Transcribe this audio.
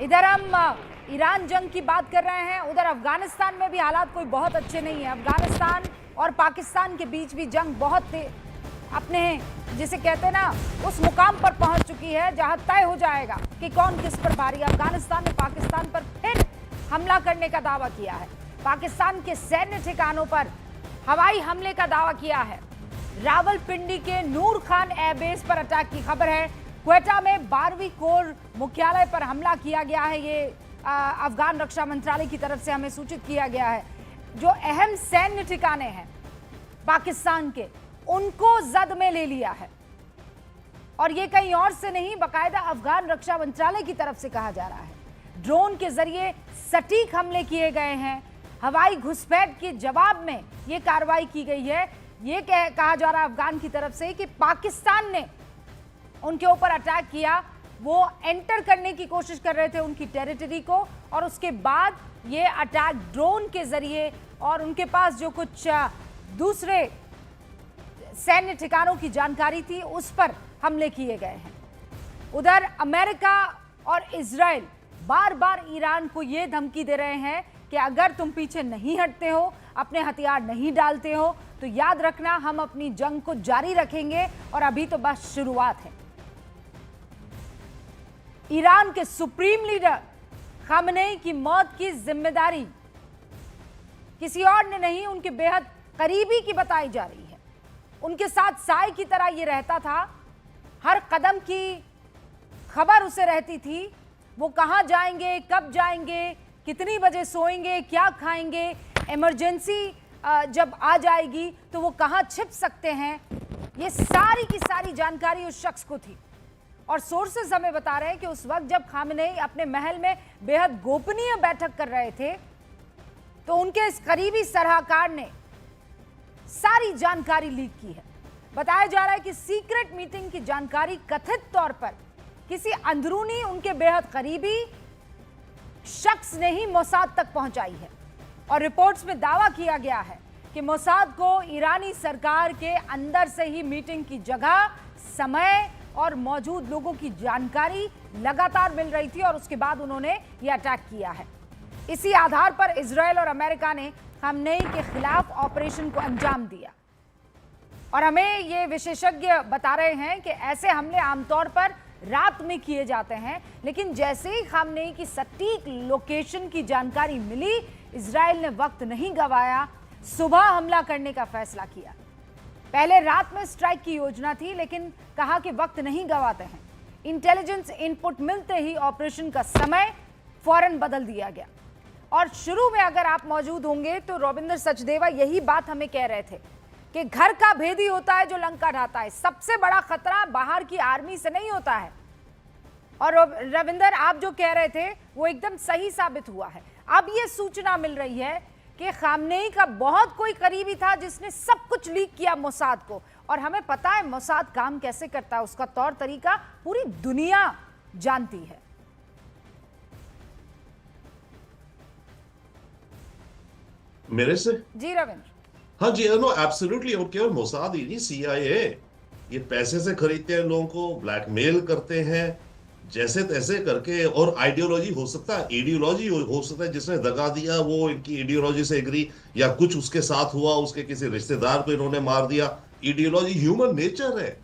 इधर हम ईरान जंग की बात कर रहे हैं, उधर अफगानिस्तान में भी हालात कोई बहुत अच्छे नहीं है। अफगानिस्तान और पाकिस्तान के बीच भी जंग बहुत अपने जिसे कहते हैं ना उस मुकाम पर पहुंच चुकी है जहां तय हो जाएगा कि कौन किस पर भारी। अफगानिस्तान ने पाकिस्तान पर फिर हमला करने का दावा किया है। पाकिस्तान के सैन्य ठिकानों पर हवाई हमले का दावा किया है। रावलपिंडी के नूर खान एयरबेस पर अटैक की खबर है। क्वेटा में 12वीं कोर मुख्यालय पर हमला किया गया है। ये अफगान रक्षा मंत्रालय की तरफ से हमें सूचित किया गया है। जो अहम सैन्य ठिकाने हैं पाकिस्तान के, उनको जद में ले लिया है। और ये कहीं और से नहीं, बाकायदा अफगान रक्षा मंत्रालय की तरफ से कहा जा रहा है। ड्रोन के जरिए सटीक हमले किए गए हैं। हवाई घुसपैठ के जवाब में ये कार्रवाई की गई है। ये कहा जा रहा है अफगान की तरफ से कि पाकिस्तान ने उनके ऊपर अटैक किया। वो एंटर करने की कोशिश कर रहे थे उनकी टेरिटरी को, और उसके बाद ये अटैक ड्रोन के जरिए और उनके पास जो कुछ दूसरे सैन्य ठिकानों की जानकारी थी उस पर हमले किए गए हैं। उधर अमेरिका और इजराइल बार बार ईरान को ये धमकी दे रहे हैं कि अगर तुम पीछे नहीं हटते हो, अपने हथियार नहीं डालते हो, तो याद रखना हम अपनी जंग को जारी रखेंगे और अभी तो बस शुरुआत है। ईरान के सुप्रीम लीडर खामनेई की मौत की जिम्मेदारी किसी और ने नहीं, उनके बेहद करीबी की बताई जा रही है। उनके साथ साय की तरह ये रहता था। हर कदम की खबर उसे रहती थी। वो कहां जाएंगे, कब जाएंगे, कितनी बजे सोएंगे, क्या खाएंगे, इमरजेंसी जब आ जाएगी तो वो कहां छिप सकते हैं, ये सारी की सारी जानकारी उस शख्स को थी। और सोर्सेस हमें बता रहे हैं कि उस वक्त जब खामनेई अपने महल में बेहद गोपनीय बैठक कर रहे थे तो उनके इस करीबी सलाहकार ने सारी जानकारी लीक की है। बताया जा रहा है कि सीक्रेट मीटिंग की जानकारी कथित तौर पर किसी अंदरूनी उनके बेहद करीबी शख्स ने ही मोसाद तक पहुंचाई है। और रिपोर्ट्स में दावा किया गया है कि मोसाद को ईरानी सरकार के अंदर से ही मीटिंग की जगह, समय और मौजूद लोगों की जानकारी लगातार मिल रही थी और उसके बाद उन्होंने यह अटैक किया है। इसी आधार पर इजराइल और अमेरिका ने खामनेई के खिलाफ ऑपरेशन को अंजाम दिया। और हमें ये विशेषज्ञ बता रहे हैं कि ऐसे हमले आमतौर पर रात में किए जाते हैं, लेकिन जैसे ही खामनेई की सटीक लोकेशन की जानकारी मिली, इजराइल ने वक्त नहीं गंवाया, सुबह हमला करने का फैसला किया। पहले रात में स्ट्राइक की योजना थी, लेकिन कहा कि वक्त नहीं गंवाते हैं। इंटेलिजेंस इनपुट मिलते ही ऑपरेशन का समय फौरन बदल दिया गया। और शुरू में अगर आप मौजूद होंगे तो रविंदर सचदेवा यही बात हमें कह रहे थे कि घर का भेदी होता है जो लंका ढाता है। सबसे बड़ा खतरा बाहर की आर्मी से नहीं होता है। और रविंदर, आप जो कह रहे थे वो एकदम सही साबित हुआ है। अब ये सूचना मिल रही है कि खामनेई का बहुत कोई करीबी था जिसने सब कुछ लीक किया मोसाद को। और हमें पता है मोसाद काम कैसे करता है, उसका तौर तरीका पूरी दुनिया जानती है। मेरे से जी रविंद्र। हाँ जी, नो एब्सोल्युटली। और केवल मोसाद ही नहीं, CIA ये पैसे से खरीदते हैं लोगों को, ब्लैकमेल करते हैं जैसे तैसे करके। और आइडियोलॉजी हो सकता है, आइडियोलॉजी हो सकता है, जिसने दगा दिया वो इनकी आइडियोलॉजी से एग्री, या कुछ उसके साथ हुआ, उसके किसी रिश्तेदार को इन्होंने मार दिया। आइडियोलॉजी ह्यूमन नेचर है।